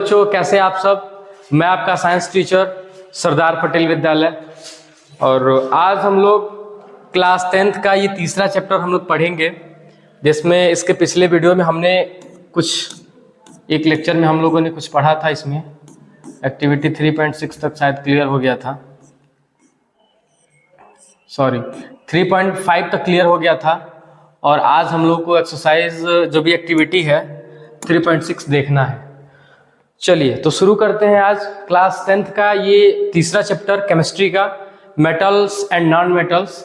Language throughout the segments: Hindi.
बच्चों कैसे आप सब। मैं आपका साइंस टीचर सरदार पटेल विद्यालय और आज हम लोग क्लास 10th का ये तीसरा चैप्टर हम लोग पढ़ेंगे, जिसमें इसके पिछले वीडियो में हमने एक लेक्चर में हम लोगों ने कुछ पढ़ा था। इसमें एक्टिविटी 3.6 तक शायद क्लियर हो गया था, सॉरी 3.5 तक क्लियर हो गया था। और आज हम लोग को एक्सरसाइज जो भी एक्टिविटी है 3.6 देखना है। चलिए तो शुरू करते हैं आज क्लास 10th का ये तीसरा चैप्टर केमिस्ट्री का, मेटल्स एंड नॉन मेटल्स।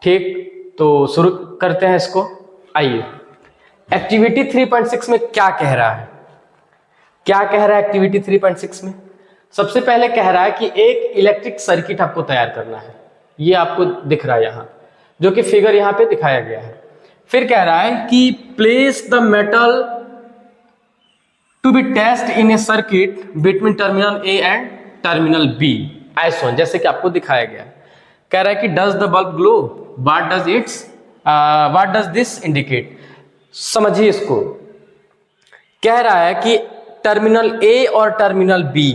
ठीक, तो शुरू करते हैं इसको। आइए, एक्टिविटी 3.6 में क्या कह रहा है, क्या कह रहा है एक्टिविटी 3.6 में। सबसे पहले कह रहा है कि एक इलेक्ट्रिक सर्किट आपको तैयार करना है। ये आपको दिख रहा है यहाँ, जो कि फिगर यहाँ पे दिखाया गया है। फिर कह रहा है कि place the metal to be test in a circuit between terminal A and terminal B as shown, जैसे कि आपको दिखाया गया है। कह रहा है कि does the bulb glow, what does this indicate. समझिए इसको। कह रहा है कि टर्मिनल ए और टर्मिनल बी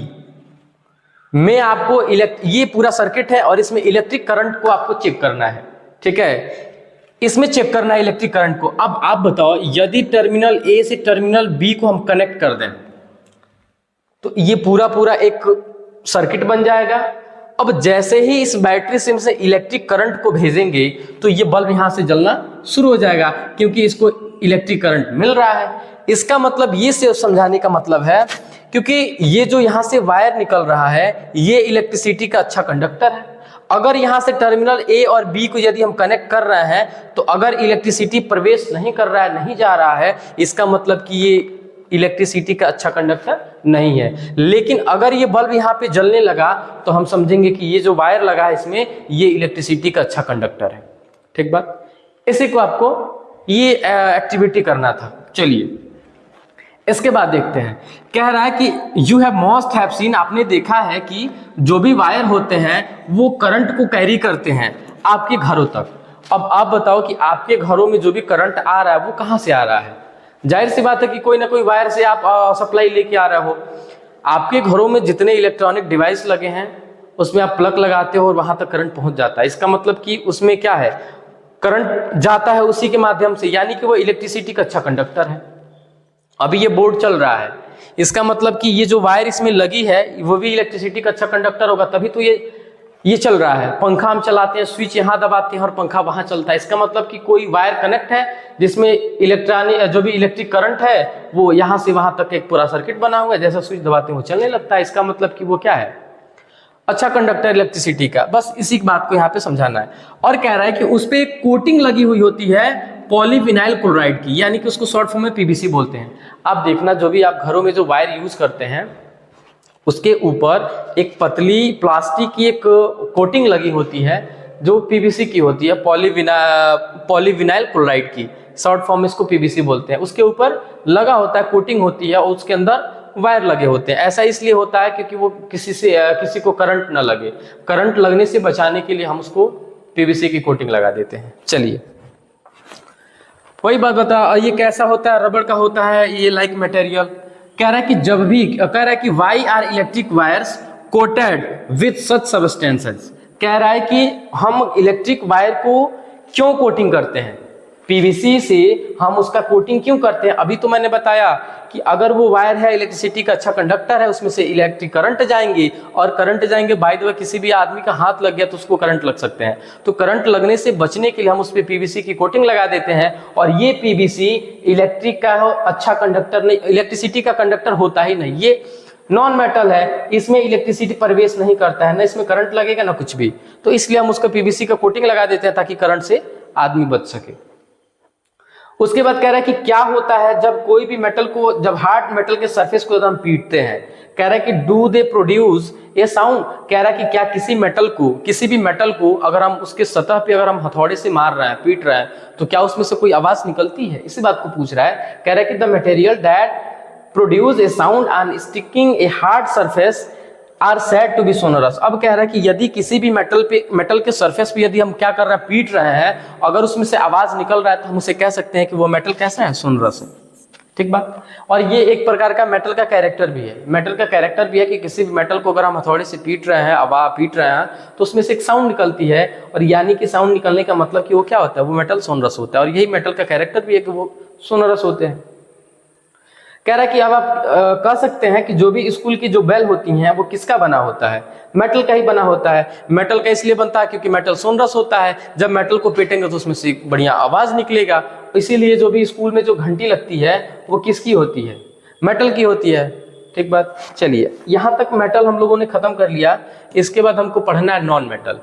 में आपको ये पूरा सर्किट है और इसमें इलेक्ट्रिक करंट को आपको चेक करना है। ठीक है, इसमें चेक करना है इलेक्ट्रिक करंट को। अब आप बताओ, यदि टर्मिनल ए से टर्मिनल बी को हम कनेक्ट कर दें तो ये पूरा एक सर्किट बन जाएगा। अब जैसे ही इस बैटरी सिम से इलेक्ट्रिक करंट को भेजेंगे तो ये बल्ब यहां से जलना शुरू हो जाएगा, क्योंकि इसको इलेक्ट्रिक करंट मिल रहा है। इसका मतलब ये से समझाने का मतलब है, क्योंकि ये जो यहां से वायर निकल रहा है ये इलेक्ट्रिसिटी का अच्छा कंडक्टर है। अगर यहां से टर्मिनल ए और बी को यदि हम कनेक्ट कर रहे हैं तो अगर इलेक्ट्रिसिटी प्रवेश नहीं कर रहा है, नहीं जा रहा है, इसका मतलब कि ये इलेक्ट्रिसिटी का अच्छा कंडक्टर नहीं है। लेकिन अगर ये बल्ब यहाँ पे जलने लगा तो हम समझेंगे कि ये जो वायर लगा है इसमें ये इलेक्ट्रिसिटी का अच्छा कंडक्टर है। ठीक बात, इसी को आपको ये एक्टिविटी करना था। चलिए इसके बाद देखते हैं। कह रहा है कि you have most have seen, आपने देखा है कि जो भी वायर होते हैं वो करंट को कैरी करते हैं आपके घरों तक। अब आप बताओ कि आपके घरों में जो भी करंट आ रहा है वो कहाँ से आ रहा है। जाहिर सी बात है कि कोई ना कोई वायर से आप सप्लाई लेके आ रहे हो। आपके घरों में जितने इलेक्ट्रॉनिक डिवाइस लगे हैं उसमें आप प्लग लगाते हो और वहां तक करंट पहुंच जाता है। इसका मतलब कि उसमें क्या है, करंट जाता है उसी के माध्यम से, यानी कि वो इलेक्ट्रिसिटी का अच्छा कंडक्टर है। अभी ये बोर्ड चल रहा है, इसका मतलब कि ये जो वायर इसमें लगी है वो भी इलेक्ट्रिसिटी का अच्छा कंडक्टर होगा, तभी तो ये चल रहा है। पंखा हम चलाते हैं, स्विच यहाँ दबाते हैं और पंखा वहां चलता है। इसका मतलब कि कोई वायर कनेक्ट है जिसमें इलेक्ट्रॉनिक जो भी इलेक्ट्रिक करंट है वो यहाँ से वहां तक एक पूरा सर्किट बना हुआ है। जैसा स्विच दबाते हैं वो चलने लगता है। इसका मतलब कि वो क्या है, अच्छा कंडक्टर इलेक्ट्रिसिटी का। बस इसी बात को यहाँ पे समझाना है। और कह रहा है कि उस पर एक कोटिंग लगी हुई होती है पॉलीविनाइल क्लोराइड की, यानी कि उसको शॉर्ट फॉर्म में पीवीसी बोलते हैं। आप देखना, जो भी आप घरों में जो वायर यूज करते हैं उसके ऊपर एक पतली प्लास्टिक की एक कोटिंग लगी होती है जो पीवीसी की होती है, पॉलीविनाइल क्लोराइड की। शॉर्ट फॉर्म में इसको पीवीसी बोलते हैं। उसके ऊपर लगा होता है, कोटिंग होती है और उसके अंदर वायर लगे होते हैं। ऐसा इसलिए होता है क्योंकि वो किसी को करंट ना लगे। करंट लगने से बचाने के लिए हम उसको पीवीसी की कोटिंग लगा देते हैं। चलिए वही बात बता, ये कैसा होता है, रबड़ का होता है ये लाइक मटेरियल। कह रहा है कि जब भी कह रहा है कि why are electric wires coated with such substances. कह रहा है कि हम इलेक्ट्रिक वायर को क्यों कोटिंग करते हैं, पीवीसी से हम उसका कोटिंग क्यों करते हैं। अभी तो मैंने बताया कि अगर वो वायर है इलेक्ट्रिसिटी का अच्छा कंडक्टर है, उसमें से इलेक्ट्रिक करंट जाएंगे और करंट जाएंगे, बाय द वे किसी भी आदमी का हाथ लग गया तो उसको करंट लग सकते हैं। तो करंट लगने से बचने के लिए हम उस पर पीवीसी की कोटिंग लगा देते हैं। और ये पीवीसी इलेक्ट्रिक का अच्छा कंडक्टर नहीं, इलेक्ट्रिसिटी का कंडक्टर होता ही नहीं। ये नॉन मेटल है, इसमें इलेक्ट्रिसिटी प्रवेश नहीं करता है, ना इसमें करंट लगेगा ना कुछ भी। तो इसलिए हम उसका पीवीसी का कोटिंग लगा देते हैं ताकि करंट से आदमी बच सके। उसके बाद कह रहा है कि क्या होता है जब कोई भी मेटल को, जब हार्ड मेटल के सरफेस को हम पीटते हैं। कह रहा है कि do they produce a sound. कह रहा है कि क्या किसी भी मेटल को अगर हम उसके सतह पे अगर हम हथौड़े से मार रहे हैं, पीट रहे हैं, तो क्या उसमें से कोई आवाज निकलती है। इसी बात को पूछ रहा है। कह रहा है कि the material that produce a sound on sticking a hard surface are said to be sonorous. अब कह रहा है कि यदि किसी भी मेटल के सरफेस पे यदि हम क्या कर रहे हैं, पीट रहे हैं, अगर उसमें से आवाज निकल रहा है तो हम उसे कह सकते हैं कि वो मेटल कैसा है, सोनोरस है। ठीक बात। और ये एक प्रकार का मेटल का कैरेक्टर भी है, मेटल का कैरेक्टर भी है कि किसी भी मेटल को अगर हम हथौड़े से पीट रहे हैं, आवाज पीट रहे हैं, तो उसमें से एक साउंड निकलती है, और यानी कि साउंड निकलने का मतलब कि वो क्या होता है, वो मेटल सोनरस होता है। और यही मेटल का कैरेक्टर भी है कि वो सोनरस होते हैं। कह रहा है कि अब आप कह सकते हैं कि जो भी स्कूल की जो बेल होती हैं वो किसका बना होता है, मेटल का ही बना होता है। मेटल का इसलिए बनता है क्योंकि मेटल सोनरस होता है, जब मेटल को पीटेंगे तो उसमें से बढ़िया आवाज निकलेगा। इसीलिए जो भी स्कूल में जो घंटी लगती है वो किसकी होती है, मेटल की होती है। ठीक बात। चलिए यहां तक मेटल हम लोगों ने खत्म कर लिया। इसके बाद हमको पढ़ना है नॉन मेटल।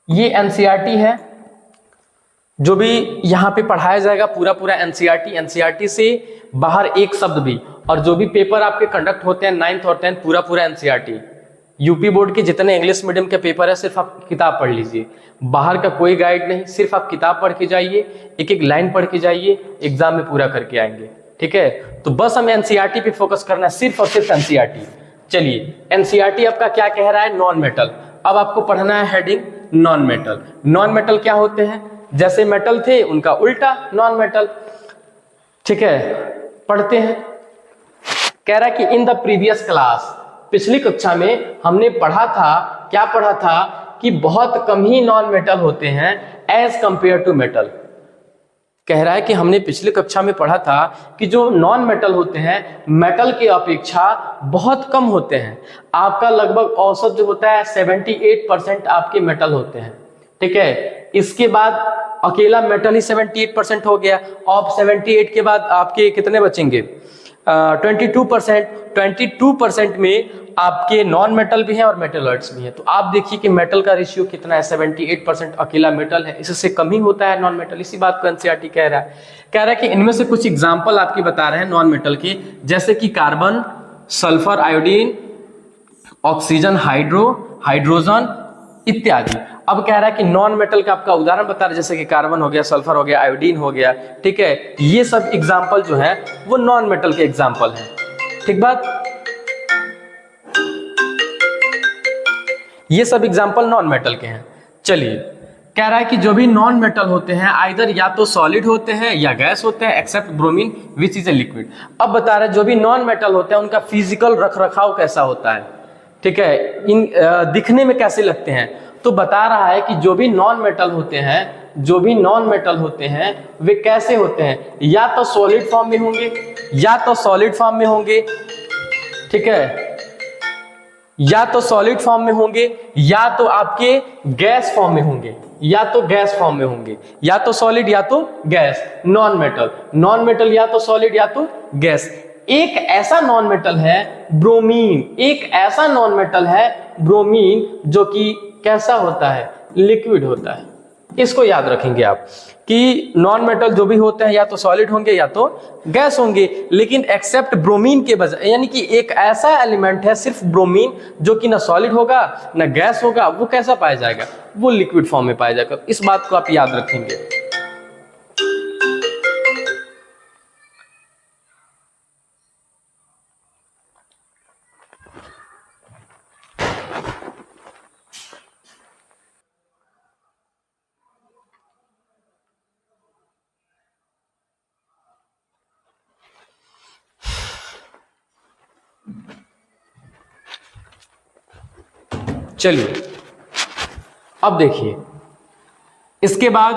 ये एनसीईआरटी है, जो भी यहाँ पे पढ़ाया जाएगा पूरा पूरा एनसीईआरटी, एनसीईआरटी से बाहर एक शब्द भी। और जो भी पेपर आपके कंडक्ट होते हैं 9th और 10th, पूरा पूरा एनसीईआरटी। यूपी बोर्ड के जितने इंग्लिश मीडियम के पेपर है सिर्फ आप किताब पढ़ लीजिए, बाहर का कोई गाइड नहीं, सिर्फ आप किताब पढ़ के जाइए, एक एक लाइन पढ़ के जाइए, एग्जाम में पूरा करके आएंगे। ठीक है, तो बस हमें एनसीईआरटी पे फोकस करना है, सिर्फ और सिर्फ एनसीईआरटी। चलिए एनसीईआरटी आपका क्या कह रहा है, नॉन मेटल। अब आपको पढ़ना है heading non metal. Non metal क्या होते हैं, जैसे मेटल थे उनका उल्टा नॉन मेटल। ठीक है, पढ़ते हैं। कह रहा है कि इन द प्रीवियस क्लास, पिछली कक्षा में हमने पढ़ा था, क्या पढ़ा था, कि बहुत कम ही नॉन मेटल होते हैं एज कंपेयर टू मेटल। कह रहा है कि हमने पिछली कक्षा में पढ़ा था कि जो नॉन मेटल होते हैं मेटल की अपेक्षा बहुत कम होते हैं। आपका लगभग औसत जो होता है 78% आपके मेटल होते हैं। ठीक है, इसके बाद अकेला मेटल ही 78% हो गया। और 78 के बाद आपके कितने बचेंगे, 22%। 22% में आपके नॉन मेटल भी हैं और मेटलॉइड्स भी हैं। तो आप देखिए कि मेटल का रेशियो कितना है, 78% अकेला मेटल है, इससे कम ही होता है नॉन मेटल। इसी बात को एनसीईआरटी कह रहा है। कह रहा है कि इनमें से कुछ एग्जाम्पल आपके बता रहे हैं नॉन मेटल के, जैसे कि carbon, sulphur, iodine, oxygen, hydrogen इत्यादि। अब कह रहा है कि नॉन मेटल का आपका उदाहरण बता रहा है, जैसे कि कार्बन हो गया, सल्फर हो गया, आयोडीन हो गया। ठीक है, ये सब एग्जाम्पल जो है वो नॉन मेटल के एग्जाम्पल हैं। ठीक बात, ये सब एग्जाम्पल नॉन मेटल के हैं। चलिए, कह रहा है कि जो भी नॉन मेटल होते हैं आइदर या तो सॉलिड होते हैं या गैस होते हैं, except bromine which is a liquid. अब बता रहे हैं जो भी नॉन मेटल होते हैं उनका फिजिकल रखरखाव कैसा होता है। ठीक है, इन दिखने में कैसे लगते हैं, तो बता रहा है कि जो भी नॉन मेटल होते हैं, जो भी नॉन मेटल होते हैं वे कैसे होते हैं, या तो सॉलिड फॉर्म में होंगे, या तो सॉलिड फॉर्म में होंगे। ठीक है, या तो सॉलिड फॉर्म में होंगे, या तो आपके गैस फॉर्म में होंगे, या तो गैस फॉर्म में होंगे, या तो सॉलिड या तो gas. Non metal, non metal या तो सॉलिड या तो गैस। एक ऐसा नॉन मेटल है ब्रोमीन, एक ऐसा नॉन मेटल है ब्रोमीन जो कि कैसा होता है, लिक्विड होता है। इसको याद रखेंगे आप कि नॉन मेटल जो भी होते हैं या तो सॉलिड होंगे या तो गैस होंगे, लेकिन एक्सेप्ट ब्रोमीन के बजाय, यानी कि एक ऐसा एलिमेंट है सिर्फ ब्रोमीन जो कि ना सॉलिड होगा ना गैस होगा, वो कैसा पाया जाएगा, वो लिक्विड फॉर्म में पाया जाएगा। इस बात को आप याद रखेंगे। चलिए अब देखिए, इसके बाद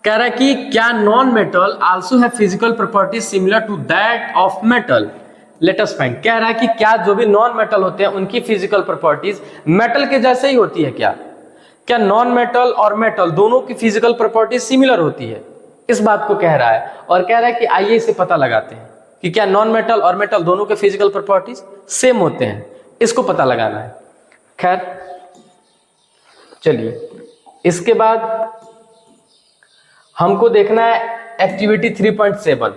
कह रहा है कि क्या नॉन मेटल आल्सो है physical properties similar to that of metal, let us find. कह रहा है कि क्या जो भी नॉन मेटल होते हैं उनकी फिजिकल प्रॉपर्टीज मेटल के जैसे ही होती है क्या, क्या नॉन मेटल और मेटल दोनों की फिजिकल प्रॉपर्टीज सिमिलर होती है, इस बात को कह रहा है। और कह रहा है कि आइए इसे पता लगाते हैं कि क्या नॉन मेटल और मेटल दोनों के फिजिकल प्रॉपर्टीज सेम होते हैं, इसको पता लगाना है। खैर चलिए, इसके बाद हमको देखना है एक्टिविटी 3.7।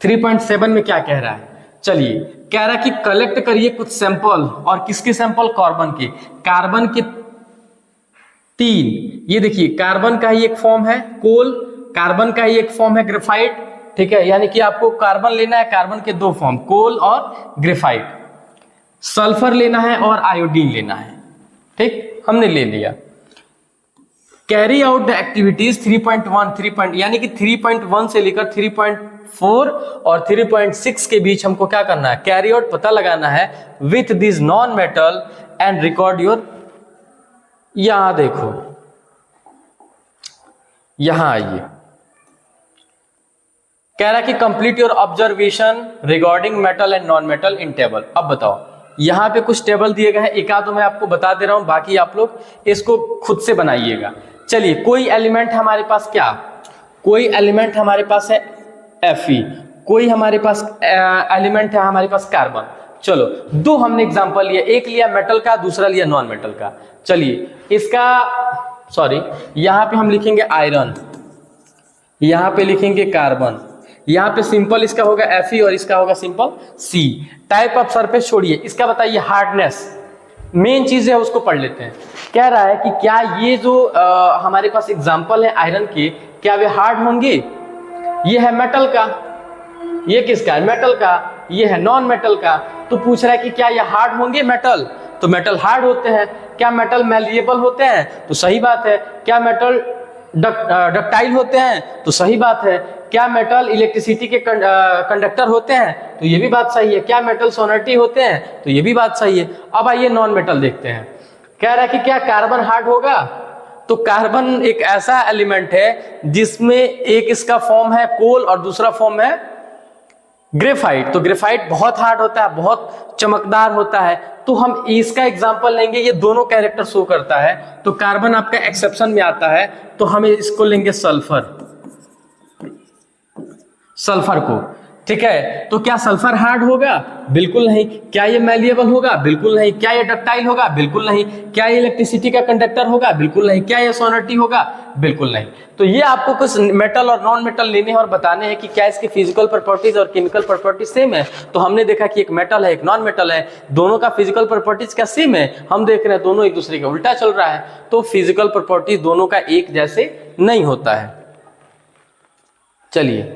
3.7 में क्या कह रहा है, चलिए कह रहा है कि कलेक्ट करिए कुछ सैंपल, और किसके सैंपल, कार्बन के। कार्बन के 3, ये देखिए कार्बन का ही एक फॉर्म है कोल, कार्बन का ही एक फॉर्म है ग्रेफाइट। ठीक है, यानी कि आपको कार्बन लेना है, कार्बन के 2 फॉर्म कोल और ग्रेफाइट। सल्फर लेना है और आयोडीन लेना है। ठीक, हमने ले लिया। कैरी आउट द एक्टिविटीज 3.1 यानी कि 3.1 से लेकर 3.4 और 3.6 के बीच हमको क्या करना है, कैरी आउट पता लगाना है with this non metal and record your. यहां देखो, यहां आइए, कह रहा है कि complete your observation regarding metal and non metal in table. अब बताओ, यहां पे कुछ टेबल दिए गए हैं, एक आध मैं आपको बता दे रहा हूं, बाकी आप लोग इसको खुद से बनाइएगा। चलिए, कोई एलिमेंट हमारे पास क्या, कोई एलिमेंट हमारे पास है Fe, कोई हमारे पास एलिमेंट है हमारे पास कार्बन। चलो, दो हमने एग्जांपल लिया, एक लिया मेटल का, दूसरा लिया नॉन मेटल का। चलिए, इसका सॉरी, यहां पे हम लिखेंगे आयरन, यहां पे लिखेंगे कार्बन, यहां पे सिंपल इसका होगा Fe और इसका होगा simple C। Type of surface छोड़िए, इसका बताइए हार्डनेस, मेन चीज है उसको पढ़ लेते हैं। कह रहा है कि क्या ये जो हमारे पास एग्जांपल है आयरन के, क्या वे हार्ड होंगे? ये है मेटल का, ये किसका है, मेटल का, ये है नॉन मेटल का। तो पूछ रहा है कि क्या ये हार्ड होंगे मेटल? तो मेटल हार्ड होते हैं। क्या मेटल मैलिएबल होते हैं? तो सही बात है। क्या मेटल डक्टाइल होते हैं? तो सही बात है। क्या मेटल इलेक्ट्रिसिटी के कंडक्टर होते हैं? तो ये भी बात सही है। क्या मेटल सोनरिटी होते हैं? तो ये भी बात सही है। अब आइए नॉन मेटल देखते हैं। कह रहा है कि क्या कार्बन हार्ड होगा? तो कार्बन एक ऐसा एलिमेंट है जिसमें एक इसका फॉर्म है कोल और दूसरा फॉर्म है ग्रेफाइट। तो ग्रेफाइट बहुत हार्ड होता है, बहुत चमकदार होता है। तो हम इसका एग्जांपल लेंगे, ये दोनों कैरेक्टर शो करता है। तो कार्बन आपका एक्सेप्शन में आता है, तो हम इसको लेंगे सल्फर, सल्फर को। ठीक है, तो क्या सल्फर हार्ड होगा? बिल्कुल नहीं। क्या ये मैलिएबल होगा? बिल्कुल नहीं। क्या ये डक्टाइल होगा? बिल्कुल नहीं। क्या ये इलेक्ट्रिसिटी का कंडक्टर होगा? बिल्कुल नहीं। क्या ये सोनरिटी होगा? बिल्कुल नहीं। तो ये आपको कुछ मेटल और नॉन मेटल लेने हैं और बताने हैं कि क्या इसकी फिजिकल प्रॉपर्टीज और केमिकल प्रॉपर्टीज सेम है। तो हमने देखा कि एक मेटल है, एक नॉन मेटल है, दोनों का फिजिकल प्रॉपर्टीज क्या सेम है? हम देख रहे हैं दोनों एक दूसरे के उल्टा चल रहा है। तो फिजिकल प्रॉपर्टीज दोनों का एक जैसे नहीं होता है। चलिए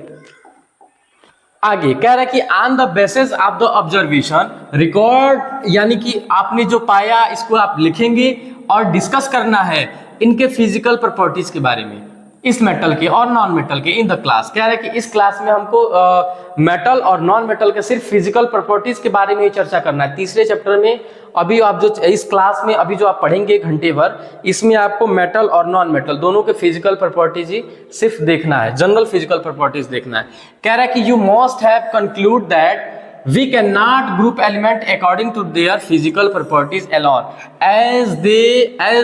आगे, कह रहा है कि on the basis of the observation record, यानी कि आपने जो पाया इसको आप लिखेंगे और डिस्कस करना है इनके फिजिकल प्रॉपर्टीज के बारे में, इस मेटल के और नॉन मेटल के इन द क्लास। कह रहा है कि इस क्लास में हमको मेटल और नॉन मेटल के सिर्फ फिजिकल प्रॉपर्टीज के बारे में ही चर्चा करना है। तीसरे चैप्टर में अभी आप जो इस क्लास में अभी जो आप पढ़ेंगे घंटे भर, इसमें आपको मेटल और नॉन मेटल दोनों के फिजिकल प्रॉपर्टीज ही सिर्फ देखना है, जनरल फिजिकल प्रॉपर्टीज देखना है। कह रहा है कि you must have conclude that we cannot group element according to their physical properties alone as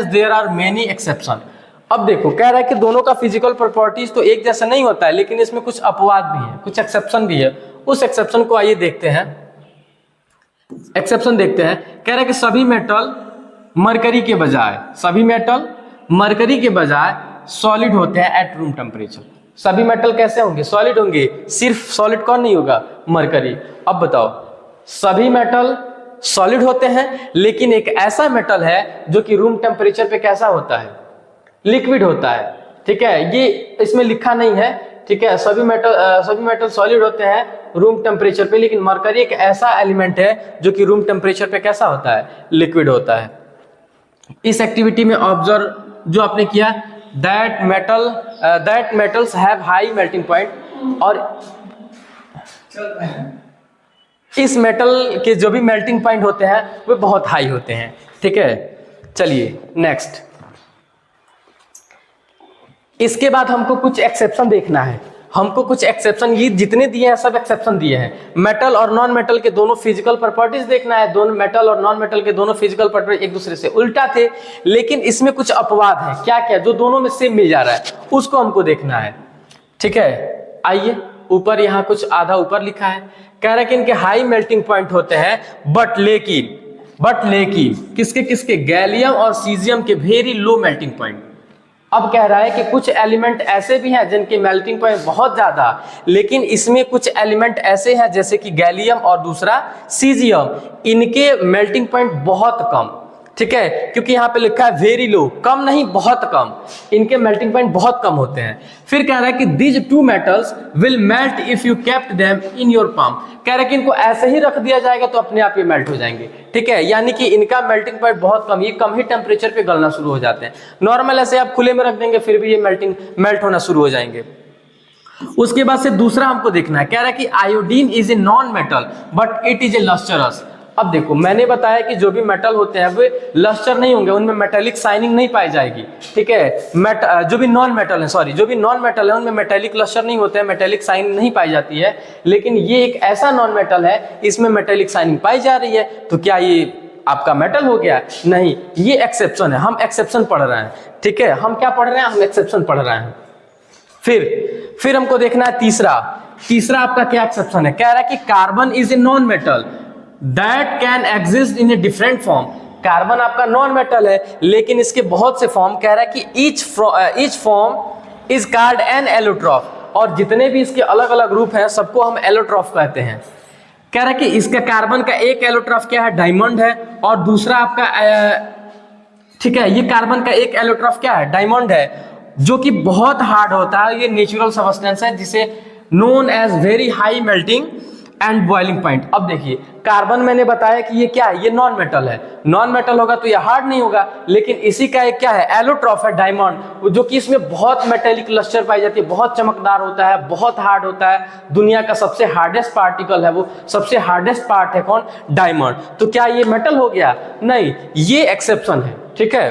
there are many exception। अब देखो, कह रहा है कि दोनों का फिजिकल प्रॉपर्टीज तो एक जैसा नहीं होता है, लेकिन इसमें कुछ अपवाद भी है, कुछ एक्सेप्शन भी है। उस एक्सेप्शन को आइए देखते हैं। एक्सेप्शन देखते हैं। कह रहा है कि सभी मेटल मरकरी के बजाय, सभी मेटल मरकरी के बजाय सॉलिड होते हैं एट रूम टेम्परेचर। सभी मेटल कैसे होंगे? सॉलिड होंगे। सिर्फ सॉलिड कौन नहीं होगा? मरकरी। अब बताओ, सभी मेटल सॉलिड होते हैं, लेकिन एक ऐसा मेटल है जो कि रूम टेम्परेचर पे कैसा होता है? लिक्विड होता है। ठीक है, ये इसमें लिखा नहीं है। ठीक है, सभी मेटल सॉलिड होते हैं रूम टेम्परेचर पे, लेकिन मरकरी एक ऐसा एलिमेंट है जो कि रूम टेम्परेचर पे कैसा होता है? लिक्विड होता है। इस एक्टिविटी में ऑब्जर्व जो आपने किया, that metals have high melting point, और इस मेटल के जो भी मेल्टिंग पॉइंट होते हैं वे बहुत हाई होते हैं। ठीक है, चलिए नेक्स्ट। इसके बाद हमको कुछ एक्सेप्शन देखना है। हमको कुछ एक्सेप्शन, ये जितने दिए हैं सब एक्सेप्शन दिए हैं। मेटल और नॉन मेटल के दोनों फिजिकल प्रॉपर्टीज देखना है। दोनों मेटल और नॉन मेटल के दोनों फिजिकल प्रॉपर्टीज एक दूसरे से उल्टा थे, लेकिन इसमें कुछ अपवाद है। क्या क्या? जो दोनों में सेम मिल जा रहा है उसको हमको देखना है। ठीक है, आइए ऊपर, यहाँ कुछ आधा ऊपर लिखा है। कह रहा है कि इनके हाई मेल्टिंग पॉइंट होते हैं, बट लेकिन किसके किसके? गैलियम और सीजियम के वेरी लो मेल्टिंग पॉइंट। अब कह रहा है कि कुछ एलिमेंट ऐसे भी हैं जिनके मेल्टिंग पॉइंट बहुत ज्यादा, लेकिन इसमें कुछ एलिमेंट ऐसे हैं जैसे कि गैलियम और दूसरा सीजियम, इनके मेल्टिंग पॉइंट बहुत कम। ठीक है, क्योंकि यहाँ पे लिखा है वेरी लो, कम नहीं बहुत कम, इनके मेल्टिंग पॉइंट बहुत कम होते हैं। फिर कह रहा है कि these two metals will melt if you kept them in your palm. कह रहा है कि इनको ऐसे ही रख दिया जाएगा तो अपने आप ये मेल्ट हो जाएंगे। ठीक है, यानी कि इनका मेल्टिंग पॉइंट बहुत कम, ये कम ही टेम्परेचर पे गलना शुरू हो जाते हैं। नॉर्मल ऐसे आप खुले में रख देंगे फिर भी ये मेल्ट होना शुरू हो जाएंगे। उसके बाद से दूसरा हमको देखना है, कह रहा है कि iodine is a non metal but it is a lustrous. अब देखो मैंने बताया कि जो भी मेटल होते हैं वे लस्टर नहीं होंगे, उनमें मेटेलिक शाइनिंग नहीं पाई जाएगी। ठीक है, जो भी नॉन मेटल है, सॉरी जो भी नॉन मेटल है उनमें मेटेलिक लस्टर नहीं होते हैं, मेटेलिक शाइनिंग नहीं पाई जाती है। लेकिन ये एक ऐसा नॉन मेटल है इसमें मेटेलिक शाइनिंग पाई जा रही है, तो क्या ये आपका मेटल हो गया? नहीं, ये एक्सेप्शन है, हम एक्सेप्शन पढ़ रहे हैं। ठीक है, हम क्या पढ़ रहे हैं? हम एक्सेप्शन पढ़ रहे हैं। फिर हमको देखना है तीसरा आपका क्या एक्सेप्शन है। कह रहा है कि carbon is a non metal that can exist in a different form. Carbon आपका नॉन मेटल है लेकिन इसके बहुत से फॉर्म, कह रहा है कि each form is called an allotrope, और जितने भी इसके अलग अलग रूप हैं सबको हम एलोट्रॉफ कहते हैं। कह रहा है कि इसका कार्बन का एक एलोट्रॉफ क्या है? डायमंड है, और दूसरा आपका ठीक है, ये कार्बन का एक एलोट्रॉफ क्या है? डायमंड है, जो कि बहुत हार्ड होता है। ये नेचुरल सब्सटेंस है जिसे known as very high melting and boiling point. अब देखिए कार्बन मैंने बताया कि ये क्या है? ये नॉन मेटल है। नॉन मेटल होगा तो ये हार्ड नहीं होगा, लेकिन इसी का एक क्या है? एलोट्रॉफ है, डायमंड, जो कि इसमें बहुत मेटेलिक लस्टर पाई जाती है, बहुत चमकदार होता है, बहुत हार्ड होता है। दुनिया का सबसे हार्डेस्ट पार्टिकल है वो, सबसे हार्डेस्ट पार्ट है कौन? डायमंड। तो क्या ये मेटल हो गया? नहीं, ये एक्सेप्शन है। ठीक है,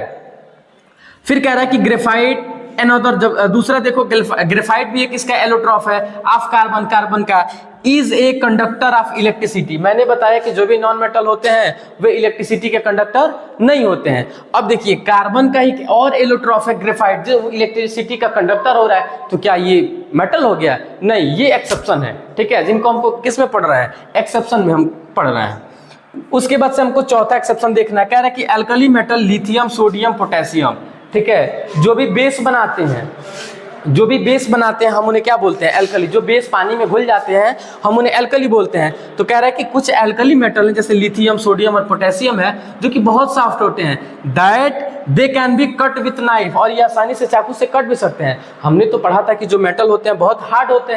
फिर कह रहा है कि ग्रेफाइट एनोदर, जब दूसरा देखो ग्रेफाइट भी एक इसका एलोट्रॉफ है ऑफ कार्बन का, is a conductor of electricity. मैंने बताया कि जो भी नॉन मेटल होते हैं वे इलेक्ट्रिसिटी के कंडक्टर नहीं होते हैं। अब देखिए कार्बन का ही और एलोट्रॉफ है ग्रेफाइट, जो इलेक्ट्रिसिटी का कंडक्टर हो रहा है, तो क्या ये मेटल हो गया? नहीं, ये एक्सेप्शन है। ठीक है, जिनको हमको किस में पढ़ रहे हैं? एक्सेप्शन में हम पढ़ रहे हैं। उसके बाद से हमको चौथा एक्सेप्शन देखना है। कह रहा है कि alkali metal lithium, sodium, potassium, ठीक है, जो भी बेस बनाते हैं हम उन्हें क्या बोलते हैं? एल्कली। जो बेस पानी में घुल जाते हैं हम उन्हें एल्कली बोलते हैं। तो कह रहा है कि कुछ एल्कली मेटल हैं जैसे लिथियम, सोडियम और पोटेशियम है, जो कि बहुत सॉफ्ट होते हैं, that they can be cut with knife, और ये आसानी से चाकू से कट भी सकते हैं। हमने तो पढ़ा था कि जो मेटल होते हैं बहुत हार्ड होते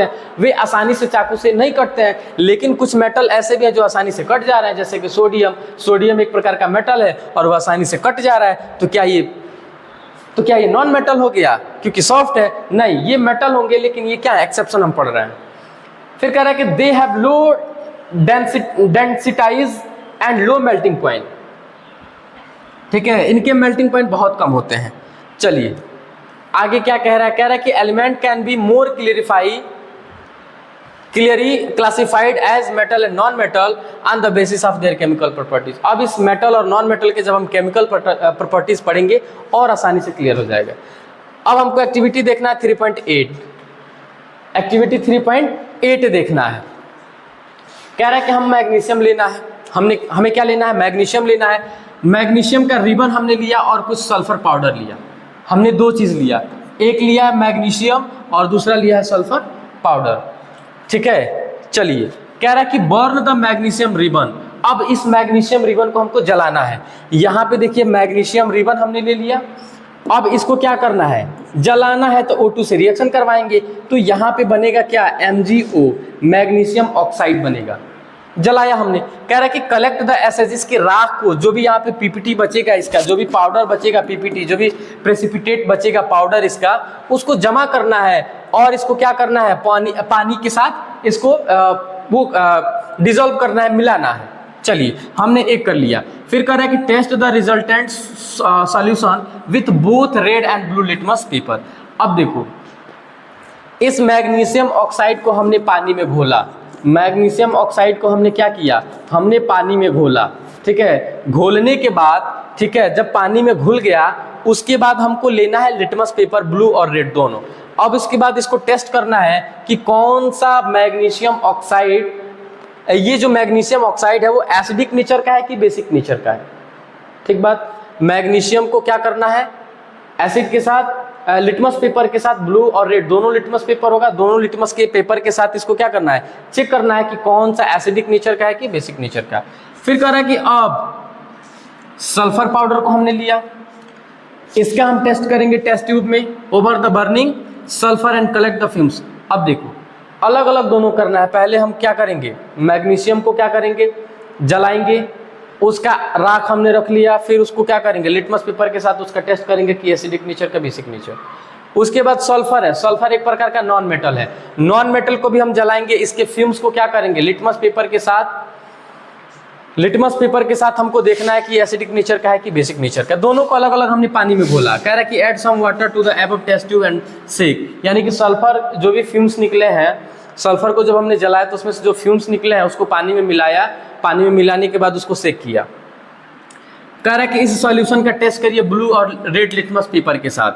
हैं, वे आसानी से चाकू से नहीं कटते हैं। लेकिन कुछ मेटल ऐसे भी हैं जो आसानी से कट जा रहे हैं, जैसे कि सोडियम एक प्रकार का मेटल है और वह आसानी से कट जा रहा है। तो क्या ये नॉन मेटल हो गया क्योंकि सॉफ्ट है? नहीं, ये मेटल होंगे, लेकिन ये क्या है? एक्सेप्शन हम पढ़ रहे हैं। फिर कह रहा है कि they have low densities and low melting point. ठीक है, इनके मेल्टिंग पॉइंट बहुत कम होते हैं। चलिए आगे क्या कह रहा है? कह रहा है कि element can be more clearly classified as metal and non metal on the basis of their chemical properties. अब इस मेटल और नॉन मेटल के जब हम केमिकल प्रॉपर्टीज पढ़ेंगे और आसानी से क्लियर हो जाएगा। अब हमको एक्टिविटी देखना है 3.8। एक्टिविटी 3.8 देखना है। कह रहा है कि हम मैग्नीशियम लेना है, हमें क्या लेना है? मैग्नीशियम लेना है। मैग्नीशियम का रिबन हमने लिया और कुछ सल्फर पाउडर लिया। हमने दो चीज लिया, एक लिया है मैग्नीशियम और दूसरा लिया है सल्फर पाउडर। ठीक है, चलिए कह रहा है कि बर्न द मैग्नीशियम रिबन। अब इस मैग्नीशियम रिबन को हमको जलाना है। यहाँ पे देखिए मैग्नीशियम रिबन हमने ले लिया। अब इसको क्या करना है? जलाना है, तो O2 से रिएक्शन करवाएंगे। तो यहाँ पे बनेगा क्या? MgO, मैग्नीशियम ऑक्साइड बनेगा। जलाया हमने। कह रहा है कि कलेक्ट द एसेज, इसके राख को, जो भी यहाँ पे पीपीटी बचेगा इसका, जो भी पाउडर बचेगा पीपीटी, जो भी प्रेसिपिटेट बचेगा पाउडर इसका, उसको जमा करना है और इसको क्या करना है? पानी के साथ इसको डिजोल्व करना है, मिलाना है। चलिए हमने एक कर लिया। फिर कह रहा है कि test the resultant solution with both red and blue litmus paper. अब देखो इस मैग्नीशियम ऑक्साइड को हमने पानी में घोला। मैग्नीशियम ऑक्साइड को हमने क्या किया? हमने पानी में घोला। ठीक है, घोलने के बाद, ठीक है, जब पानी में घुल गया उसके बाद हमको लेना है लिटमस पेपर, ब्लू और रेड दोनों। अब इसके बाद इसको टेस्ट करना है कि कौन सा मैग्नीशियम ऑक्साइड, ये जो मैग्नीशियम ऑक्साइड है वो एसिडिक नेचर का है कि बेसिक नेचर का है। ठीक बात, मैग्नीशियम को क्या करना है? एसिड के साथ, लिटमस पेपर के साथ ब्लू और रेड दोनों लिटमस पेपर होगा, दोनों लिटमस के पेपर के साथ इसको क्या करना है? चेक करना है कि कौन सा एसिडिक नेचर का है कि बेसिक नेचर का। फिर कह रहा है कि अब सल्फर पाउडर को हमने लिया, इसका हम टेस्ट करेंगे टेस्ट ट्यूब में over the burning sulphur and collect the fumes. अब देखो अलग अलग दोनों करना है। पहले हम क्या करेंगे, मैग्नीशियम को क्या करेंगे, जलाएंगे, उसका राख हमने रख लिया, फिर उसको क्या करेंगे, लिटमस पेपर के साथ उसका टेस्ट करेंगे कि एसिडिक नेचर का बेसिक नेचर। उसके बाद सल्फर है, सल्फर एक प्रकार का नॉन मेटल है, नॉन मेटल को भी हम जलाएंगे, इसके फ्यूम्स को क्या करेंगे, लिटमस पेपर के साथ हमको देखना है कि एसिडिक नेचर का है कि बेसिक नेचर का। दोनों को अलग अलग हमने पानी में घोला। कह रहा है कि add some water to the above test tube and shake, यानी कि सल्फर जो भी फ्यूम्स निकले हैं, सल्फर को जब हमने जलाया तो उसमें से जो फ्यूम्स निकले हैं उसको पानी में मिलाया, पानी में मिलाने के बाद उसको सेक किया। कह रहा है कि इस सॉल्यूशन का टेस्ट करिए ब्लू और रेड लिटमस पेपर के साथ।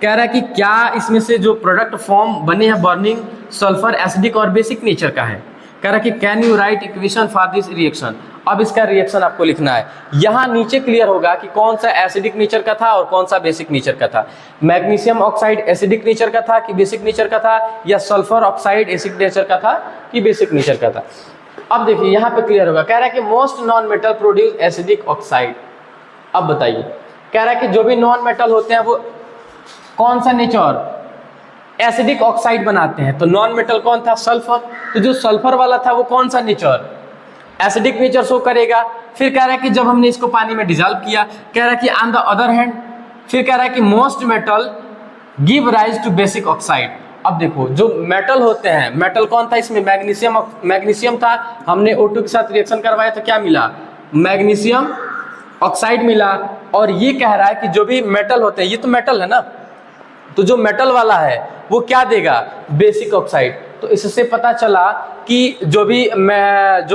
कह रहा है कि क्या इसमें से जो प्रोडक्ट फॉर्म बने हैं बर्निंग सल्फर एसिडिक और बेसिक नेचर का है। कह रहा है कि can you right equation for this reaction. अब इसका रिएक्शन आपको लिखना है। यहाँ नीचे क्लियर होगा कि कौन सा एसिडिक नेचर का था और कौन सा बेसिक नेचर का था। मैग्नीशियम ऑक्साइड एसिडिक नेचर का था कि बेसिक नेचर का था, या सल्फर ऑक्साइड एसिडिक नेचर का था कि बेसिक नेचर का था। अब देखिए यहाँ पे क्लियर होगा। कह रहा है कि most non metal produce acidic oxide. अब बताइए, कह रहा है कि जो भी नॉन मेटल होते हैं वो कौन सा नेचर, एसिडिक ऑक्साइड बनाते हैं। तो नॉन मेटल कौन था, सल्फर। तो जो सल्फर वाला था वो कौन सा नेचर, एसिडिक नेचर शो करेगा। फिर कह रहा है कि जब हमने इसको पानी में डिजॉल्व किया, कह रहा है कि ऑन द अदर हैंड, फिर कह रहा है कि most metal give rise to basic oxide. अब देखो जो मेटल होते हैं, मेटल कौन था इसमें, मैग्नीशियम था। हमने O2 के साथ रिएक्शन करवाया तो क्या मिला, मैग्नीशियम ऑक्साइड मिला। और ये कह रहा है कि जो भी मेटल होते हैं, ये तो मेटल है ना, तो जो मेटल वाला है वो क्या देगा, बेसिक ऑक्साइड। तो इससे पता चला कि जो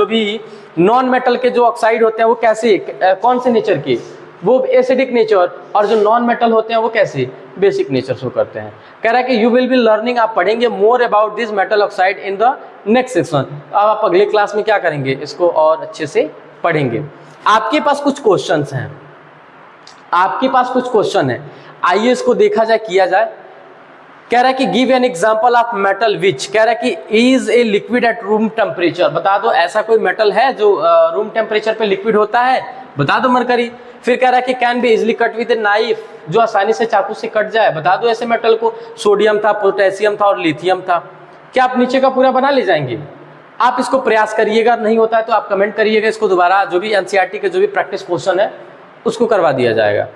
भी नॉन मेटल के जो ऑक्साइड होते हैं वो कैसे, कौन से नेचर के, वो एसिडिक नेचर, और जो नॉन मेटल होते हैं वो कैसे, बेसिक नेचर शो करते हैं। कह रहा है कि यू विल बी लर्निंग, आप पढ़ेंगे more about this metal oxide in the next section. अब आप अगले क्लास में क्या करेंगे, इसको और अच्छे से पढ़ेंगे। आपके पास कुछ क्वेश्चंस हैं, आपके पास कुछ क्वेश्चन है, आइए इसको देखा जाए, किया जाए। कह रहा है कि give an example of metal which, कह रहा है कि is a liquid at room temperature. बता दो ऐसा कोई मेटल है जो रूम टेम्परेचर पे लिक्विड होता है, बता दो मरकरी। फिर कह रहा है कि can be easily cut with a knife, जो आसानी से चाकू से कट जाए, बता दो ऐसे मेटल को। सोडियम था, पोटेशियम था और लिथियम था। क्या आप नीचे का पूरा बना ले जाएंगे? आप इसको प्रयास करिएगा, नहीं होता है तो आप कमेंट करिएगा, इसको दोबारा जो भी एनसीईआरटी के जो भी प्रैक्टिस क्वेश्चन है उसको करवा दिया जाएगा।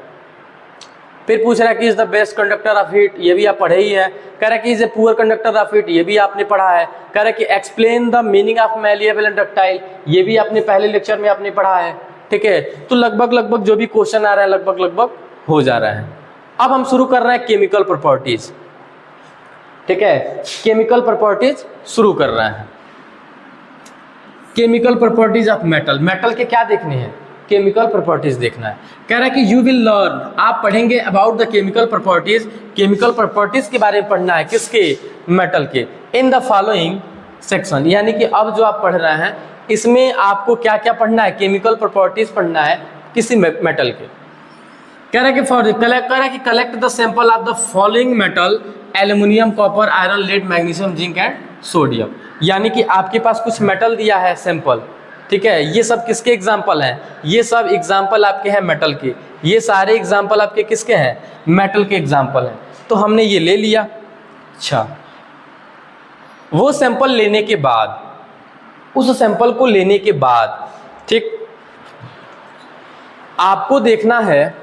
फिर पूछ रहा है कि is the best conductor of heat, ये भी आप पढ़े ही है। कह रहा है कि is a poor conductor of heat, ये भी आपने पढ़ा है। कह रहा है कि explain the meaning of malleable and ductile, ये भी आपने पहले लेक्चर में आपने पढ़ा है। ठीक है, तो लगभग जो भी क्वेश्चन आ रहा है लगभग हो जा रहा है। अब हम शुरू कर रहे हैं केमिकल प्रॉपर्टीज। ठीक है, केमिकल प्रॉपर्टीज शुरू कर रहे हैं। Chemical properties of metal, metal के क्या देखने हैं, केमिकल प्रॉपर्टीज देखना है। कह रहा है कि यू विल लर्न, आप पढ़ेंगे about the chemical properties, chemical properties के बारे में पढ़ना है, किसके, मेटल के, इन द फॉलोइंग सेक्शन। यानी कि अब जो आप पढ़ रहे हैं इसमें आपको क्या क्या पढ़ना है, केमिकल प्रॉपर्टीज पढ़ना है किसी मेटल के। कह रहा है कि collect the sample of the following metal, aluminium, copper, iron, lead, magnesium, zinc and sodium. यानी कि आपके पास कुछ मेटल दिया है सैंपल। ठीक है, ये सब किसके एग्जाम्पल हैं, ये सब एग्जाम्पल आपके हैं मेटल के, ये सारे एग्जाम्पल आपके किसके हैं, मेटल के एग्जाम्पल हैं। तो हमने ये ले लिया। अच्छा, वो सैंपल लेने के बाद, उस सैंपल को लेने के बाद, ठीक, आपको देखना है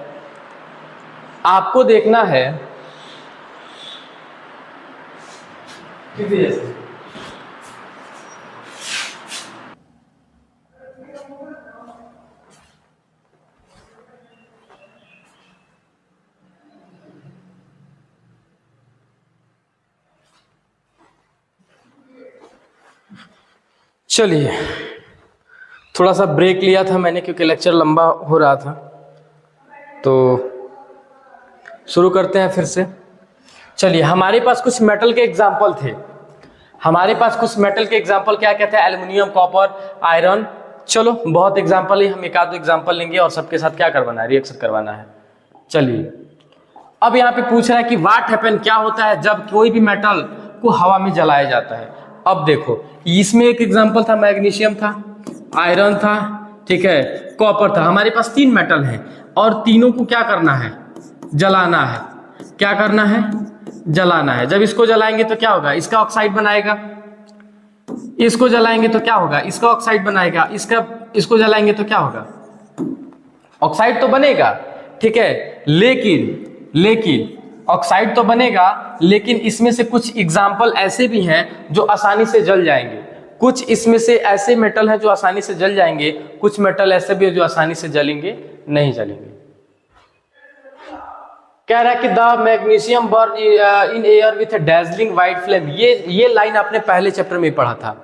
चलिए, थोड़ा सा ब्रेक लिया था मैंने क्योंकि लेक्चर लंबा हो रहा था, तो शुरू करते हैं फिर से। चलिए, हमारे पास कुछ मेटल के एग्जाम्पल थे, क्या क्या थे, एल्युमिनियम, कॉपर, आयरन। चलो, बहुत एग्जाम्पल ही, हम एक आध एग्जाम्पल लेंगे और सबके साथ क्या करवाना है, रिएक्शन करवाना है। चलिए, अब यहाँ पे पूछ रहा है कि व्हाट हैपन, क्या होता है जब कोई भी मेटल को हवा में जलाया जाता है। अब देखो, इसमें एक एग्जाम्पल था, मैग्नीशियम था, आयरन था, ठीक है, कॉपर था। हमारे पास 3 मेटल है और तीनों को क्या करना है, जलाना है। क्या करना है, जलाना है। जब इसको जलाएंगे तो क्या होगा, इसका ऑक्साइड बनाएगा। इसको जलाएंगे तो क्या होगा, इसका ऑक्साइड बनाएगा। इसको जलाएंगे तो क्या होगा, ऑक्साइड तो बनेगा। ठीक है, लेकिन ऑक्साइड तो बनेगा, लेकिन इसमें से कुछ एग्जाम्पल ऐसे भी हैं जो आसानी से जल जाएंगे। कुछ इसमें से ऐसे मेटल हैं जो आसानी से जल जाएंगे, कुछ मेटल ऐसे भी हैं जो आसानी से जलेंगे नहीं जलेंगे। कह रहा है कि the magnesium burn in air with dazzling white flame. ये लाइन आपने पहले चैप्टर में पढ़ा था,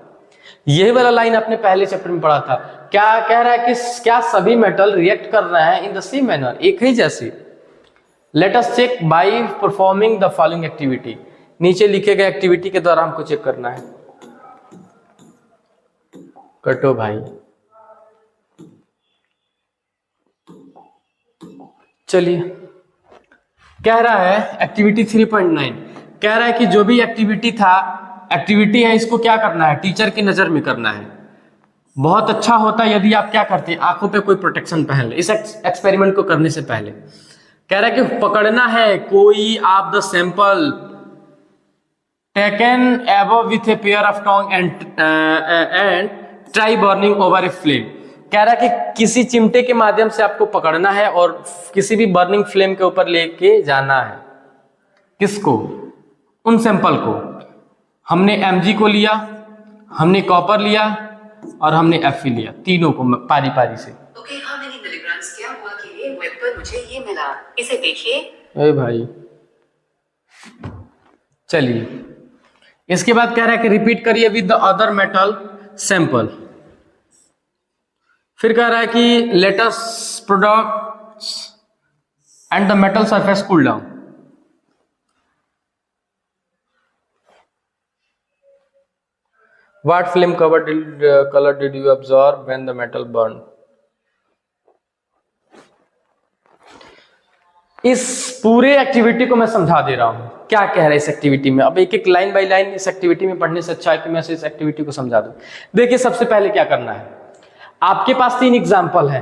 यही वाला लाइन आपने पहले चैप्टर में पढ़ा था। क्या कह रहा है कि क्या सभी मेटल रिएक्ट कर रहे हैं इन द सेम मैनर, एक ही जैसे। Let us check by performing the following activity. नीचे लिखे गए एक्टिविटी के द्वारा हमको चेक करना है। कटो भाई, चलिए। कह रहा है एक्टिविटी 3.9, कह रहा है कि जो भी एक्टिविटी है इसको क्या करना है, टीचर की नजर में करना है। बहुत अच्छा होता है यदि आप क्या करते हैं, आंखों पे कोई प्रोटेक्शन पहन ले इस एक्सपेरिमेंट को करने से पहले। कह रहा है कि पकड़ना है कोई of the sample taken above with a pair of tong and try burning over a flame. कह रहा है कि किसी चिमटे के माध्यम से आपको पकड़ना है और किसी भी बर्निंग फ्लेम के ऊपर लेके जाना है। किसको, उन सैंपल को। हमने Mg को लिया, हमने कॉपर लिया और हमने Fe लिया, तीनों को पारी पारी से। ओके, हाँ मैंने मिलीग्राम्स किया हुआ के लिए वेब पर मुझे ये मिला, इसे देखिए। ए भाई, चलिए। इसके बाद कह रहा है कि रिपीट करिए with the other metal sample. फिर कह रहा है कि let us products and the metal surface cool down. What flame color did you observe when the metal burned? इस पूरे एक्टिविटी को मैं समझा दे रहा हूं, क्या कह रहा है इस एक्टिविटी में। अब एक एक लाइन बाय लाइन इस एक्टिविटी में पढ़ने से अच्छा है कि मैं इस एक्टिविटी को समझा दूं। देखिए, सबसे पहले क्या करना है, आपके पास 3 एग्जाम्पल है,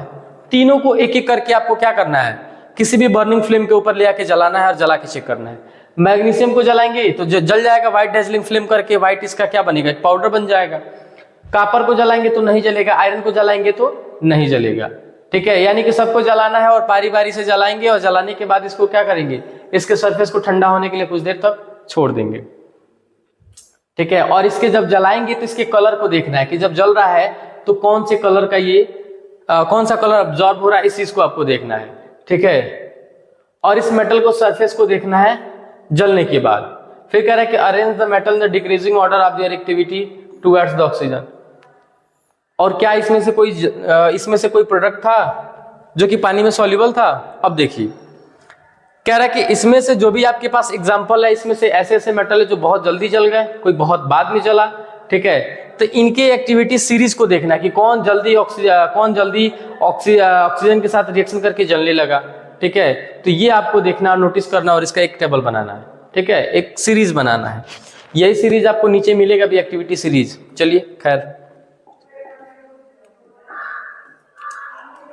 तीनों को एक एक करके आपको क्या करना है, किसी भी बर्निंग फ्लेम के ऊपर ले आके जलाना है और जला के चेक करना है। मैग्नीशियम को जलाएंगे तो जल जाएगा, व्हाइट डेजलिंग फ्लेम करके व्हाइट इसका क्या बनेगा, पाउडर बन जाएगा। कॉपर को जलाएंगे तो नहीं जलेगा, आयरन को जलाएंगे तो नहीं जलेगा। ठीक है, यानी कि सबको जलाना है और बारी बारी से जलाएंगे और जलाने के बाद इसको क्या करेंगे, इसके सरफेस को ठंडा होने के लिए कुछ देर तक छोड़ देंगे। ठीक है, और इसके जब जलाएंगे तो इसके कलर को देखना है कि जब जल रहा है तो कौन से कलर का कौन सा कलर अब्जॉर्ब हो रहा है, इस चीज को आपको देखना है। ठीक है, और इस मेटल को सरफेस को देखना है जलने के बाद। फिर कह रहा है कि arrange the metal in the decreasing order of their activity towards the oxygen. और क्या इसमें से कोई प्रोडक्ट था जो कि पानी में सॉल्युबल था। अब देखिए, कह रहा है कि इसमें से जो भी आपके पास एग्जांपल है, इसमें से ऐसे ऐसे मेटल है जो बहुत जल्दी जल गए, कोई बहुत बाद में जला। ठीक है, तो इनके एक्टिविटी सीरीज को देखना है कि कौन जल्दी ऑक्सीजन के साथ रिएक्शन करके जलने लगा। ठीक है, तो ये आपको देखना और नोटिस करना और इसका एक टेबल बनाना है। ठीक है, एक सीरीज बनाना है। यही सीरीज आपको नीचे मिलेगा भी, एक्टिविटी सीरीज। चलिए, खैर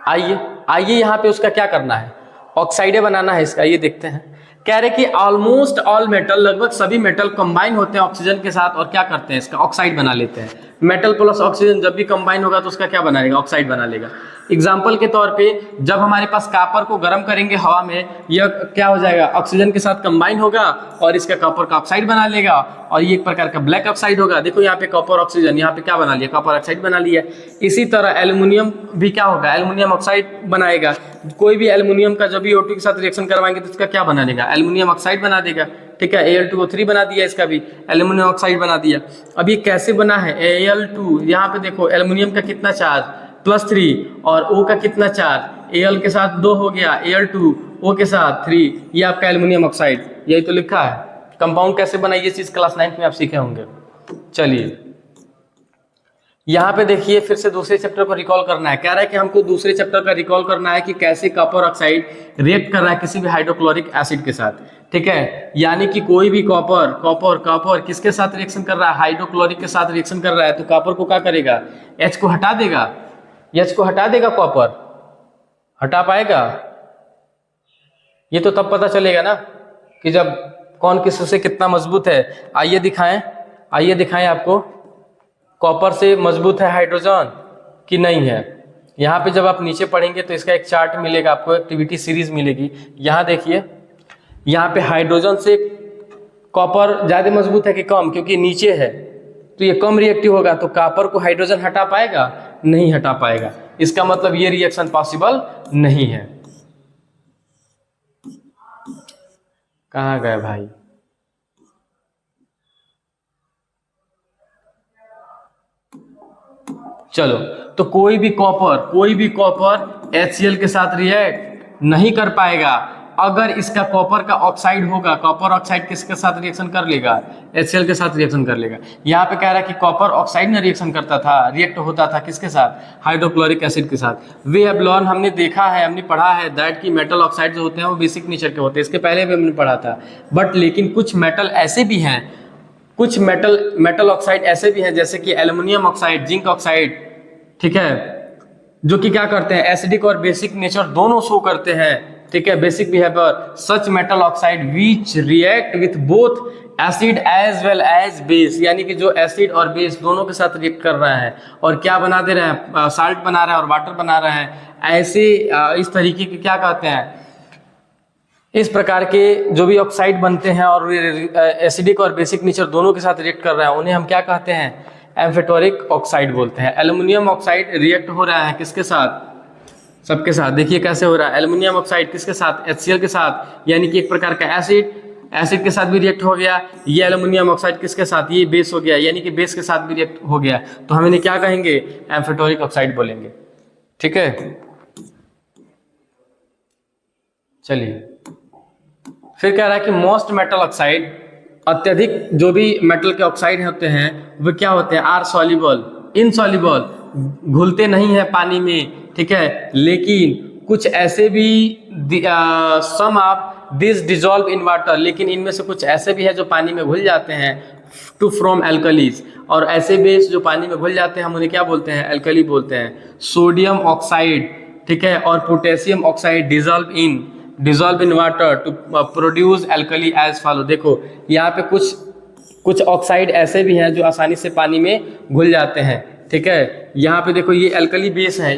आइए यहाँ पे उसका क्या करना है, ऑक्साइडे बनाना है इसका। ये देखते हैं, कह रहे कि ऑलमोस्ट ऑल मेटल, लगभग सभी मेटल कंबाइन होते हैं ऑक्सीजन के साथ और क्या करते हैं, इसका ऑक्साइड बना लेते हैं। मेटल प्लस ऑक्सीजन जब भी कंबाइन होगा तो उसका क्या बना लेगा, ऑक्साइड बना लेगा। एग्जाम्पल के तौर पे जब हमारे पास कॉपर को गर्म करेंगे हवा में, यह क्या हो जाएगा, ऑक्सीजन के साथ कंबाइन होगा और इसका कॉपर का ऑक्साइड बना लेगा और ये एक प्रकार का ब्लैक ऑक्साइड होगा। देखो यहाँ पे कॉपर ऑक्सीजन, यहाँ पे क्या बना लिया, कॉपर ऑक्साइड बना लिया। इसी तरह एल्युमिनियम भी क्या होगा, एल्युमिनियम ऑक्साइड बनाएगा। कोई भी एल्युमिनियम का जब भी O2 के साथ रिएक्शन करवाएंगे तो इसका क्या बना देगा, एल्युमिनियम ऑक्साइड बना देगा। ठीक है, Al2O3 बना दिया, इसका भी एल्युमिनियम ऑक्साइड बना दिया। अब ये कैसे बना है, Al2, यहाँ पे देखो एल्युमिनियम का कितना चार्ज +3 और O का कितना चार्ज, Al के साथ 2 हो गया, Al2 O के साथ 3, ये आपका एल्युमिनियम ऑक्साइड, यही तो लिखा है। कंपाउंड कैसे बना ये चीज क्लास 9 में आप सीखे होंगे। चलिए यहाँ पे देखिए, फिर से दूसरे चैप्टर को रिकॉल करना है। कह रहा है कि हमको दूसरे चैप्टर का रिकॉल करना है कि कैसे कॉपर ऑक्साइड रिएक्ट कर रहा है किसी भी हाइड्रोक्लोरिक एसिड के साथ। ठीक है, यानी कि कोई भी कॉपर किसके साथ रिएक्शन कर रहा है, हाइड्रोक्लोरिक के साथ रिएक्शन कर रहा है, तो कॉपर को क्या करेगा, H को हटा देगा। H को हटा देगा कॉपर, हटा पाएगा? ये तो तब पता चलेगा ना कि जब कौन किससे कितना मजबूत है। आइए दिखाएं आपको, कॉपर से मजबूत है हाइड्रोजन कि नहीं है। यहाँ पे जब आप नीचे पढ़ेंगे तो इसका एक चार्ट मिलेगा आपको, एक्टिविटी सीरीज मिलेगी। यहाँ देखिए, यहाँ पे हाइड्रोजन से कॉपर ज़्यादा मजबूत है कि कम, क्योंकि नीचे है तो ये कम रिएक्टिव होगा, तो कॉपर को हाइड्रोजन हटा पाएगा? नहीं हटा पाएगा। इसका मतलब ये रिएक्शन पॉसिबल नहीं है। कहाँ गए भाई? चलो, तो कोई भी कॉपर HCl के साथ रिएक्ट नहीं कर पाएगा। अगर इसका कॉपर का ऑक्साइड होगा, कॉपर ऑक्साइड किसके साथ रिएक्शन कर लेगा? HCl के साथ रिएक्शन कर लेगा। यहाँ पे कह रहा है कि कॉपर ऑक्साइड में रिएक्शन करता था, रिएक्ट होता था किसके साथ? हाइड्रोक्लोरिक एसिड के साथ। वी हैव लर्न, हमने देखा है, हमने पढ़ा है दैट कि मेटल ऑक्साइड जो होते हैं वो बेसिक नेचर के होते हैं। इसके पहले भी हमने पढ़ा था। बट लेकिन कुछ मेटल ऐसे भी हैं, कुछ मेटल ऑक्साइड ऐसे भी हैं जैसे कि एल्युमिनियम ऑक्साइड, जिंक ऑक्साइड, ठीक है, जो कि क्या करते हैं? एसिडिक और बेसिक नेचर दोनों शो करते हैं, ठीक है, basic behaviour. Such metal oxide which react with both acid as well as base, यानी कि जो एसिड और बेस दोनों के साथ रिएक्ट कर रहा है और क्या बना दे रहा है? साल्ट बना रहा है और वाटर बना रहा है। ऐसे इस तरीके के क्या कहते हैं? इस प्रकार के जो भी ऑक्साइड बनते हैं और एसिडिक और बेसिक नेचर दोनों के साथ रिएक्ट कर रहा है, उन्हें हम क्या कहते हैं? एम्फेटोरिक ऑक्साइड बोलते हैं। एल्युमिनियम ऑक्साइड रिएक्ट हो रहा है किसके साथ? सबके साथ। देखिए कैसे हो रहा है। एल्युमिनियम ऑक्साइड किसके साथ? HCl के साथ, यानी कि एक प्रकार का एसिड के साथ भी रिएक्ट हो गया। ये एल्युमिनियम ऑक्साइड किसके साथ? ये बेस हो गया, यानी कि बेस के साथ भी रिएक्ट हो गया। तो हम इन्हें क्या कहेंगे? एम्फेटोरिक ऑक्साइड बोलेंगे, ठीक है। चलिए, फिर कह रहा है कि मोस्ट मेटल ऑक्साइड, अत्यधिक जो भी मेटल के ऑक्साइड होते हैं वो क्या होते हैं? आर सॉल्युबल, इनसॉल्युबल, घुलते नहीं है पानी में, ठीक है। लेकिन कुछ ऐसे भी some of this dissolve in water, लेकिन इनमें से कुछ ऐसे भी है जो पानी में घुल जाते हैं टू फ्रॉम एल्कलीज, और ऐसे बेस जो पानी में घुल जाते हैं हम उन्हें क्या बोलते हैं? एल्कली बोलते हैं। सोडियम ऑक्साइड, ठीक है, और potassium oxide dissolve in water to produce alkali as follow. देखो यहाँ पे कुछ ऑक्साइड ऐसे भी हैं जो आसानी से पानी में घुल जाते हैं, ठीक है। यहाँ पे देखो ये एल्कली बेस है,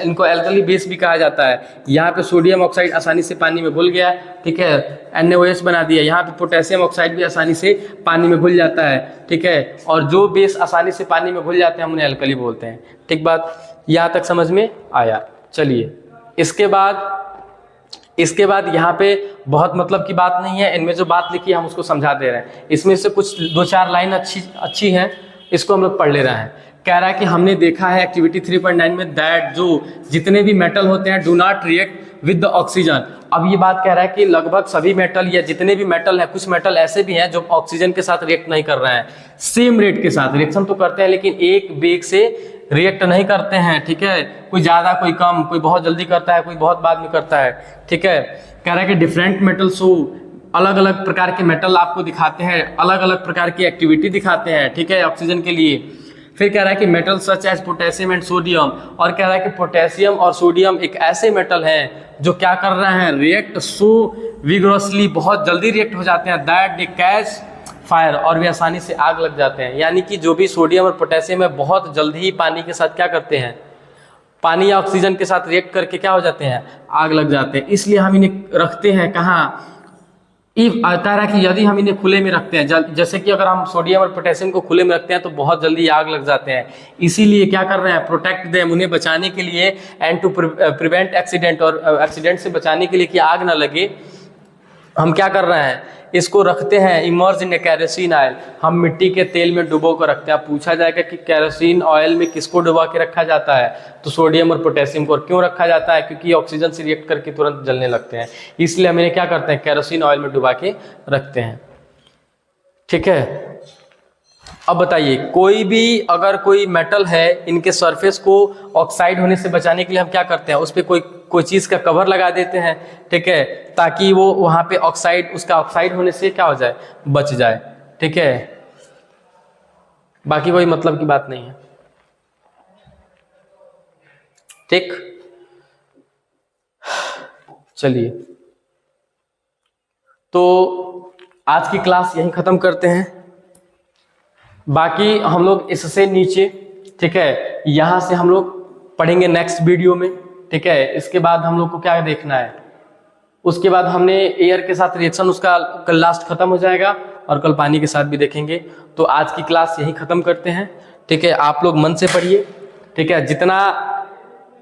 इनको एल्कली बेस भी कहा जाता है। यहाँ पे सोडियम ऑक्साइड आसानी से पानी में घुल गया, ठीक है, NaOH बना दिया। यहाँ पे पोटेशियम ऑक्साइड भी आसानी से पानी में घुल जाता है, ठीक है। और जो बेस आसानी से पानी में घुल जाते हैं हम उन्हें एल्कली बोलते हैं, ठीक बात। यहाँ तक समझ में आया। चलिए, इसके बाद यहाँ पे बहुत मतलब की बात नहीं है, इनमें जो बात लिखी है हम उसको समझा दे रहे हैं। इसमें से कुछ 2-4 लाइन अच्छी हैं, इसको हम लोग पढ़ ले रहे हैं। कह रहा है कि हमने देखा है एक्टिविटी 3.9 में दैट जो जितने भी मेटल होते हैं do not react with the oxygen. अब ये बात कह रहा है कि लगभग सभी मेटल या जितने भी मेटल हैं, कुछ मेटल ऐसे भी हैं जो ऑक्सीजन के साथ रिएक्ट नहीं कर रहे हैं। सेम रेट के साथ रिएक्शन तो करते हैं लेकिन एक वेग से रिएक्ट नहीं करते हैं, ठीक है। कोई ज़्यादा, कोई कम, कोई बहुत जल्दी करता है, कोई बहुत बाद में करता है, ठीक है। कह रहा है कि डिफरेंट मेटल शो, अलग अलग प्रकार के मेटल आपको दिखाते हैं, अलग अलग प्रकार की एक्टिविटी दिखाते हैं, ठीक है, ऑक्सीजन के लिए। फिर कह रहा है कि metal such as potassium and sodium, और कह रहा है कि पोटेशियम और सोडियम एक ऐसे मेटल हैं जो क्या कर रहे हैं? रिएक्ट सो विगोरसली, बहुत जल्दी रिएक्ट हो जाते हैं, दैट दे कैच फायर, और वे आसानी से आग लग जाते हैं। यानी कि जो भी सोडियम और पोटेशियम है बहुत जल्दी ही पानी के साथ क्या करते हैं? पानी या ऑक्सीजन के साथ रिएक्ट करके क्या हो जाते हैं? आग लग जाते हैं। इसलिए हम इन्हें रखते हैं कहाँ? कह रहा है कि यदि हम इन्हें खुले में रखते हैं, जैसे कि अगर हम सोडियम और पोटेशियम को खुले में रखते हैं तो बहुत जल्दी आग लग जाते हैं। इसीलिए क्या कर रहे हैं? प्रोटेक्ट देम, उन्हें बचाने के लिए, एंड टू प्रिवेंट एक्सीडेंट, और एक्सीडेंट से बचाने के लिए कि आग ना लगे, हम क्या कर रहे हैं? इसको रखते हैं इमर्ज इन कैरोसिन ऑयल, हम मिट्टी के तेल में डुबो कर रखते हैं। पूछा जाएगा कि कैरोसिन ऑयल में किसको डुबा के रखा जाता है? तो सोडियम और पोटेशियम को। और क्यों रखा जाता है? क्योंकि ऑक्सीजन से रिएक्ट करके तुरंत जलने लगते हैं, इसलिए हम इन्हें क्या करते हैं? कैरोसिन ऑयल में डुबा के रखते हैं, ठीक है। अब बताइए, कोई भी अगर कोई मेटल है, इनके सरफेस को ऑक्साइड होने से बचाने के लिए हम क्या करते हैं? उस पर कोई चीज़ का कवर लगा देते हैं, ठीक है, ताकि वो वहाँ पे उसका ऑक्साइड होने से क्या हो जाए? बच जाए, ठीक है। बाकी कोई मतलब की बात नहीं है। ठीक, चलिए तो आज की क्लास यहीं खत्म करते हैं। बाकी हम लोग इससे नीचे, ठीक है, यहां से हम लोग पढ़ेंगे नेक्स्ट वीडियो में। ठीक है, इसके बाद हम लोग को क्या देखना है, उसके बाद हमने एयर के साथ रिएक्शन उसका कल लास्ट खत्म हो जाएगा और कल पानी के साथ भी देखेंगे। तो आज की क्लास यहीं खत्म करते हैं। ठीक है, आप लोग मन से पढ़िए। ठीक है, जितना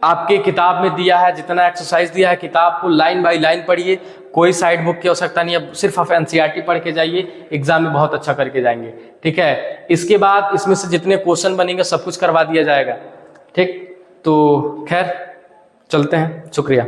आपके किताब में दिया है, जितना एक्सरसाइज दिया है, किताब को लाइन बाय लाइन पढ़िए, कोई साइड बुक की आवश्यकता नहीं है, सिर्फ आप एनसीईआरटी पढ़ के जाइए, एग्जाम में बहुत अच्छा करके जाएंगे। ठीक है, इसके बाद इसमें से जितने क्वेश्चन बनेंगे सब कुछ करवा दिया जाएगा। ठीक, तो खैर चलते हैं, शुक्रिया।